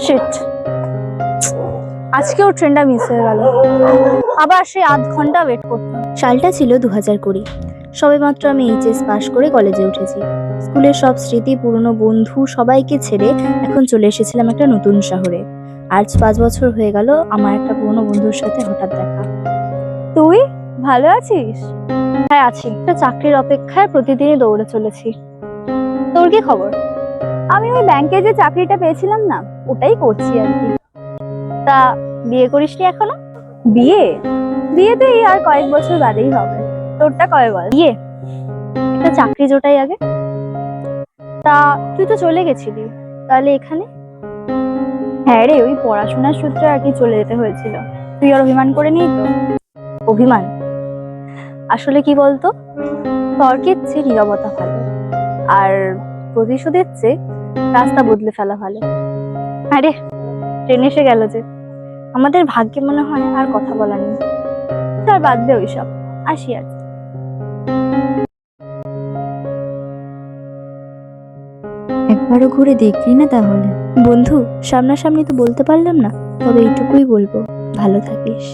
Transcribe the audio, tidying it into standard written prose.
Sheet, আজকেও ট্রেনটা miss হয়ে গেল। আবার সেই আধ ঘন্টা ওয়েট করতে হবে। সালটা ছিল 2020। সবেমাত্র আমি এইচএস পাশ করে কলেজে উঠেছি। স্কুলের সব স্মৃতি, পুরনো বন্ধু সবাইকে ছেড়ে এখন চলে এসেছিলাম একটা নতুন শহরে। আজ 5 বছর হয়ে গেল আমার একটা পুরনো বন্ধুর সাথে হঠাৎ দেখা। তুই ভালো আছিস? হ্যাঁ আছি, একটা চাকরির অপেক্ষায় প্রতিদিনই দৌড়ে চলেছি। তোর কি খবর? আমি ওই ব্যাংকে যে চাকরিটা পেয়েছিলাম না, ওটাই করছি আর কি। তা বিয়ে করিসনি এখনো? বিয়ে বিয়ে তো এই আর কয়েক বছর বাদেই হবে। তোরটা কবে বল? বিয়ে, একটা চাকরি জোটাই আগে। তা তুই তো চলে গেছিলি, তাহলে এখানে? হ্যাঁ রে, ওই পড়াশোনার সূত্রে আর কি চলে যেতে হয়েছিল। তুই আর অভিমান করে নিই তো। অভিমান? আসলে কি বলতো, তর্কের চেয়ে নীরবতা ভালো, আর প্রতিশোধের চেয়ে রাস্তা বদলে ফেলা ভালো। আরে ট্রেন এসে গেল যে, আমাদের ভাগ্যে মনে হয় আর কথা বলা নেই। চল বাদ দে ওইসব, আসি আর। একবারও ঘুরে দেখলি না তাহলে? বন্ধু, সামনাসামনি তো বলতে পারলাম না, তবে এইটুকুই বলবো, ভালো থাকিস।